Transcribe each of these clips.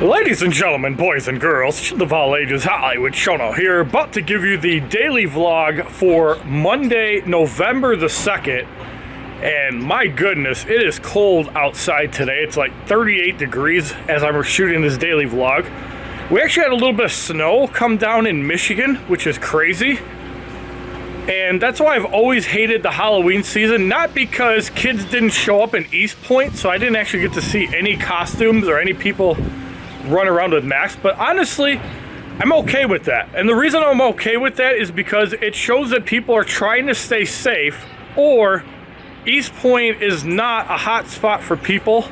Ladies and gentlemen, boys and girls, of all ages, HollywoodShono here, about to give you the daily vlog for Monday, November the 2nd. And my goodness, it is cold outside today. It's like 38 degrees as I'm shooting this daily vlog. We actually had a little bit of snow come down in Michigan, which is crazy. And that's why I've always hated the Halloween season, not because kids didn't show up in East Point, so I didn't actually get to see any costumes or any people run around with masks, but honestly, I'm okay with that. And the reason I'm okay with that is because it shows that people are trying to stay safe, or East Point is not a hot spot for people,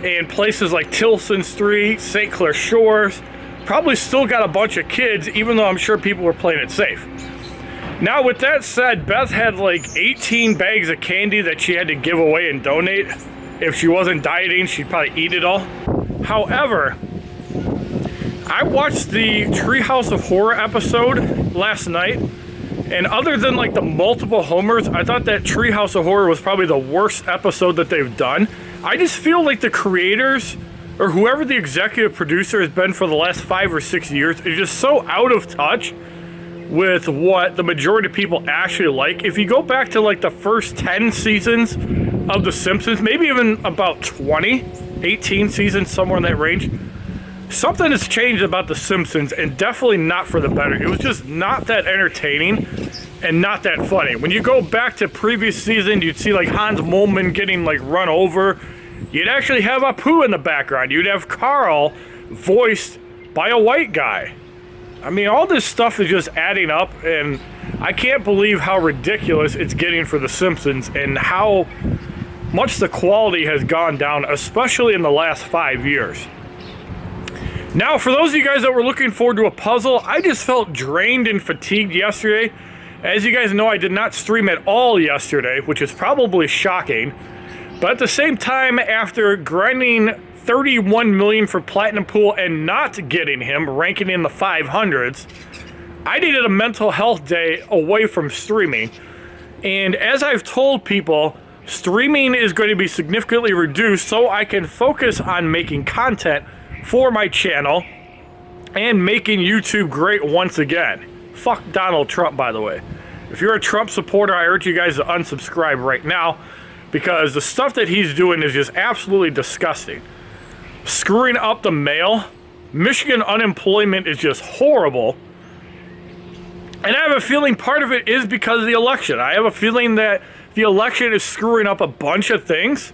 and places like Tilson Street, St. Clair Shores probably still got a bunch of kids, even though I'm sure people were playing it safe. Now, with that said, Beth had like 18 bags of candy that she had to give away and donate. If she wasn't dieting, she'd probably eat it all. However, I watched the Treehouse of Horror episode last night, and other than like the multiple homers, I thought that Treehouse of Horror was probably the worst episode that they've done. I just feel like the creators, or whoever the executive producer has been for the last 5 or 6 years, is just so out of touch with what the majority of people actually like. If you go back to like the first 10 seasons of The Simpsons, maybe even about 20, 18 seasons, somewhere in that range, something has changed about The Simpsons, and definitely not for the better. It was just not that entertaining and not that funny. When you go back to previous seasons, you'd see like Hans Moleman getting like run over. You'd actually have Apu in the background. You'd have Carl voiced by a white guy. I mean, all this stuff is just adding up, and I can't believe how ridiculous it's getting for The Simpsons and how much the quality has gone down, especially in the last 5 years. Now, for those of you guys that were looking forward to a puzzle, I just felt drained and fatigued yesterday. As you guys know, I did not stream at all yesterday, which is probably shocking. But at the same time, after grinding 31 million for Platinumpool and not getting him, ranking in the 500s, I needed a mental health day away from streaming. And as I've told people, streaming is going to be significantly reduced so I can focus on making content for my channel and making YouTube great once again. Fuck Donald Trump, by the way. If you're a Trump supporter, I urge you guys to unsubscribe right now, because the stuff that he's doing is just absolutely disgusting. Screwing up the mail. Michigan unemployment is just horrible. And I have a feeling part of it is because of the election. I have a feeling that the election is screwing up a bunch of things.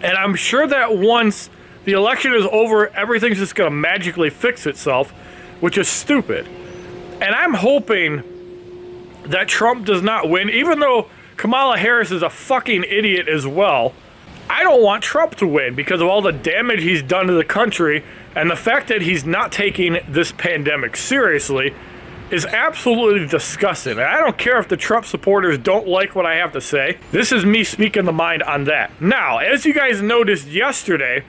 And I'm sure that once the election is over, everything's just going to magically fix itself, which is stupid. And I'm hoping that Trump does not win, even though Kamala Harris is a fucking idiot as well. I don't want Trump to win because of all the damage he's done to the country, and the fact that he's not taking this pandemic seriously is absolutely disgusting. And I don't care if the Trump supporters don't like what I have to say. This is me speaking the mind on that. Now, as you guys noticed yesterday,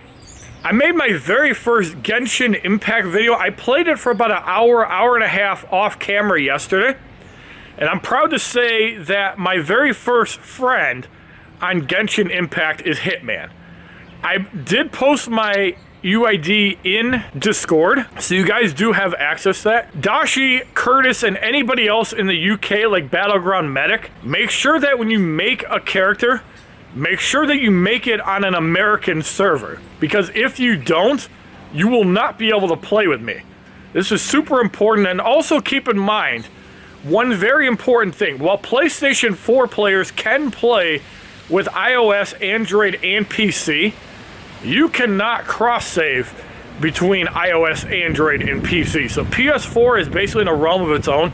I made my very first Genshin Impact video. I played it for about an hour, hour and a half off camera yesterday. And I'm proud to say that my very first friend on Genshin Impact is Hitman. I did post my UID in Discord, so you guys do have access to that. Dashi, Curtis, and anybody else in the UK, like Battleground Medic, make sure that when you make a character, make sure that you make it on an American server. Because if you don't, you will not be able to play with me. This is super important. And also keep in mind, one very important thing. While PlayStation 4 players can play with iOS, Android, and PC, you cannot cross-save between iOS, Android, and PC. So PS4 is basically in a realm of its own.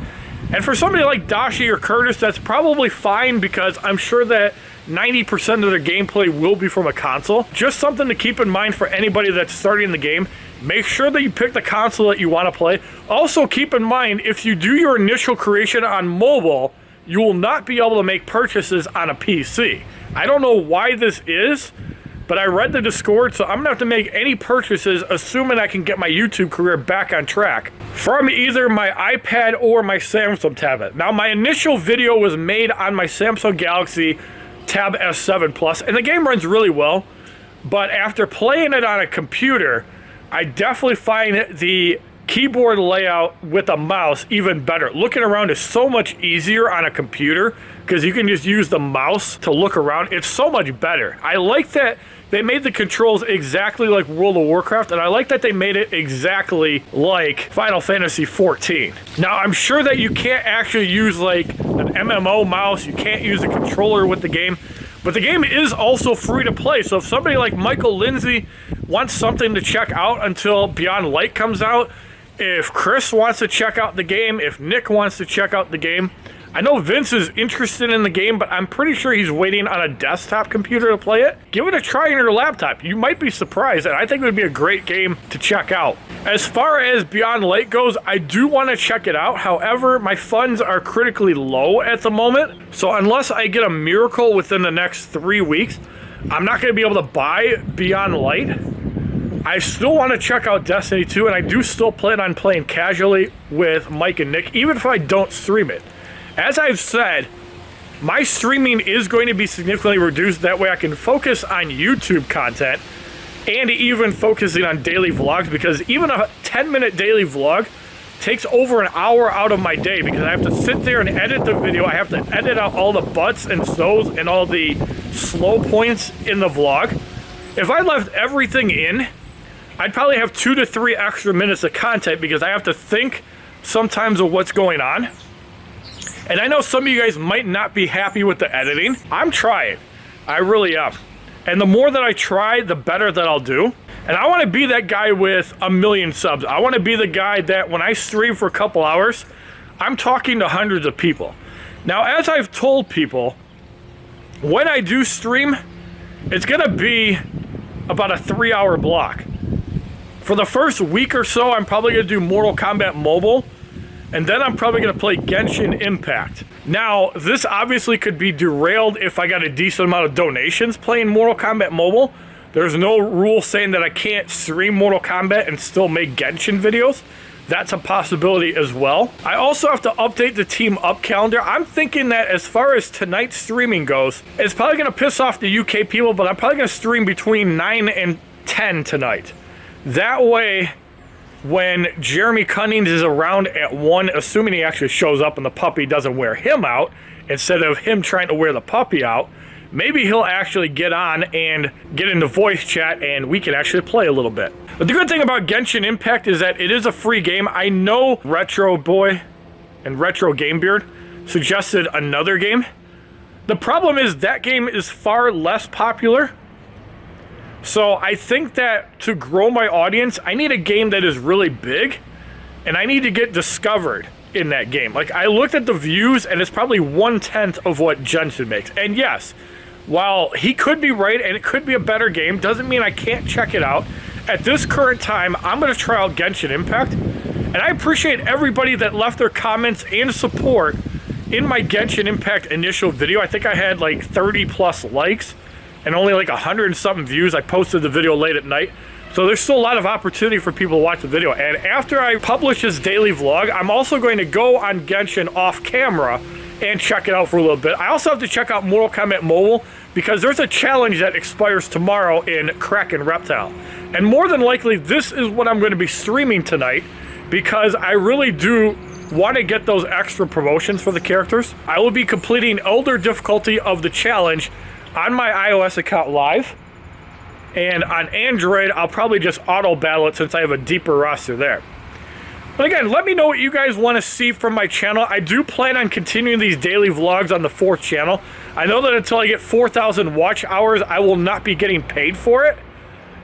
And for somebody like Dashi or Curtis, that's probably fine, because I'm sure that 90% of their gameplay will be from a console. Just something to keep in mind for anybody that's starting the game. Make sure that you pick the console that you want to play. Also keep in mind, if you do your initial creation on mobile, you will not be able to make purchases on a PC. I don't know why this is, but I read the Discord, so I'm gonna have to make any purchases assuming I can get my YouTube career back on track from either my iPad or my Samsung tablet. Now, my initial video was made on my Samsung Galaxy Tab S7 Plus, and the game runs really well, but after playing it on a computer, I definitely find the keyboard layout with a mouse even better. Looking around is so much easier on a computer because you can just use the mouse to look around. It's so much better. I like that they made the controls exactly like World of Warcraft, and I like that they made it exactly like Final Fantasy XIV. Now, I'm sure that you can't actually use like an MMO mouse, you can't use a controller with the game, but the game is also free to play. So if somebody like Michael Lindsay wants something to check out until Beyond Light comes out, if Chris wants to check out the game, if Nick wants to check out the game, I know Vince is interested in the game, but I'm pretty sure he's waiting on a desktop computer to play it. Give it a try on your laptop. You might be surprised, and I think it would be a great game to check out. As far as Beyond Light goes, I do want to check it out. However, my funds are critically low at the moment, so unless I get a miracle within the next 3 weeks, I'm not going to be able to buy Beyond Light. I still want to check out Destiny 2, and I do still plan on playing casually with Mike and Nick, even if I don't stream it. As I've said, my streaming is going to be significantly reduced. That way I can focus on YouTube content and even focusing on daily vlogs, because even a 10-minute daily vlog takes over an hour out of my day because I have to sit there and edit the video. I have to edit out all the butts and so's and all the slow points in the vlog. If I left everything in, I'd probably have 2 to 3 extra minutes of content because I have to think sometimes of what's going on. And I know some of you guys might not be happy with the editing. I'm trying. I really am. And the more that I try, the better that I'll do. And I want to be that guy with 1 million subs. I want to be the guy that when I stream for a couple hours, I'm talking to hundreds of people. Now, as I've told people, when I do stream, it's going to be about a 3-hour block. For the first week or so, I'm probably going to do Mortal Kombat Mobile, and then I'm probably going to play Genshin Impact. Now, this obviously could be derailed if I got a decent amount of donations playing Mortal Kombat Mobile. There's no rule saying that I can't stream Mortal Kombat and still make Genshin videos. That's a possibility as well. I also have to update the Team Up calendar. I'm thinking that as far as tonight's streaming goes, it's probably going to piss off the UK people, but I'm probably going to stream between 9 and 10 tonight. That way, when Jeremy Cunnings is around at 1, assuming he actually shows up and the puppy doesn't wear him out, instead of him trying to wear the puppy out, maybe he'll actually get on and get into voice chat and we can actually play a little bit. But the good thing about Genshin Impact is that it is a free game. I know Retro Boy and Retro Gamebeard suggested another game. The problem is that game is far less popular. So I think that to grow my audience, I need a game that is really big, and I need to get discovered in that game. Like, I looked at the views, and it's probably 1/10 of what Genshin makes. And yes, while he could be right, and it could be a better game, doesn't mean I can't check it out. At this current time, I'm going to try out Genshin Impact, and I appreciate everybody that left their comments and support in my Genshin Impact initial video. I think I had like 30 plus likes and only like 100 and something views. I posted the video late at night. So there's still a lot of opportunity for people to watch the video. And after I publish this daily vlog, I'm also going to go on Genshin off camera and check it out for a little bit. I also have to check out Mortal Kombat Mobile because there's a challenge that expires tomorrow in Kraken Reptile. And more than likely, this is what I'm going to be streaming tonight because I really do want to get those extra promotions for the characters. I will be completing Elder difficulty of the challenge on my iOS account live, and on Android I'll probably just auto battle it since I have a deeper roster there. But again, let me know what you guys want to see from my channel. I do plan on continuing these daily vlogs on the 4th channel. I know that until I get 4,000 watch hours I will not be getting paid for it,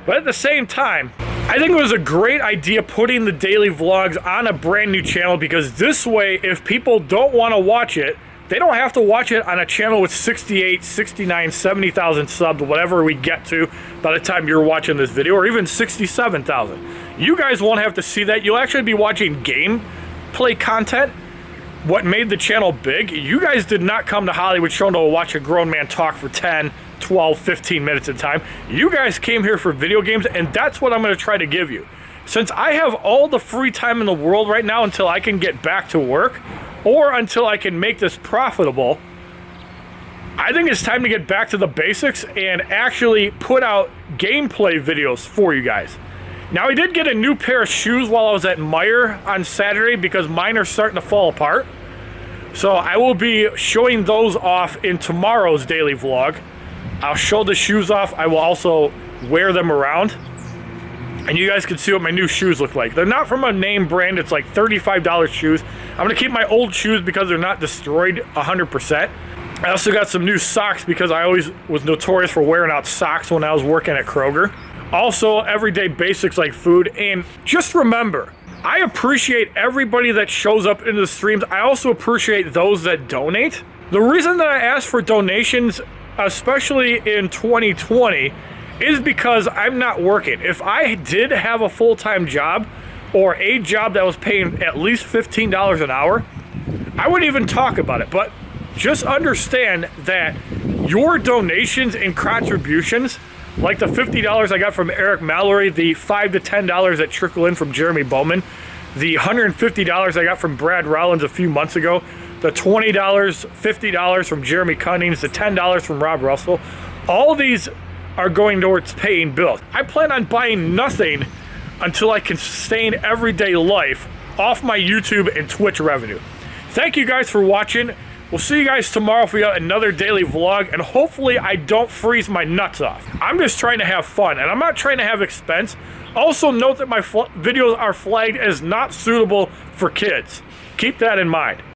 but at the same time I think it was a great idea putting the daily vlogs on a brand new channel, because this way if people don't want to watch it, they don't have to watch it on a channel with 68, 69, 70,000 subs, whatever we get to by the time you're watching this video, or even 67,000. You guys won't have to see that. You'll actually be watching gameplay content. What made the channel big, you guys did not come to HollywoodShono to watch a grown man talk for 10, 12, 15 minutes at a time. You guys came here for video games, and that's what I'm going to try to give you. Since I have all the free time in the world right now until I can get back to work, or until I can make this profitable, I think it's time to get back to the basics and actually put out gameplay videos for you guys. Now, I did get a new pair of shoes while I was at Meijer on Saturday because mine are starting to fall apart. So I will be showing those off in tomorrow's daily vlog. I'll show the shoes off. I will also wear them around. And you guys can see what my new shoes look like. They're not from a name brand. It's like $35 shoes. I'm going to keep my old shoes because they're not destroyed 100%. I also got some new socks because I always was notorious for wearing out socks when I was working at Kroger. Also, everyday basics like food. And just remember, I appreciate everybody that shows up into the streams. I also appreciate those that donate. The reason that I asked for donations, especially in 2020, is because I'm not working. If I did have a full-time job or a job that was paying at least $15 an hour, I wouldn't even talk about it. But just understand that your donations and contributions, like the $50 I got from Eric Mallory, the $5 to $10 that trickle in from Jeremy Bowman, the $150 I got from Brad Rollins a few months ago, the $20, $50 from Jeremy Cunnings, the $10 from Rob Russell, all these are going towards paying bills. I plan on buying nothing until I can sustain everyday life off my YouTube and Twitch revenue. Thank you guys for watching. We'll see you guys tomorrow if we got another daily vlog, and hopefully I don't freeze my nuts off. I'm just trying to have fun, and I'm not trying to have expense. Also note that my videos are flagged as not suitable for kids. Keep that in mind.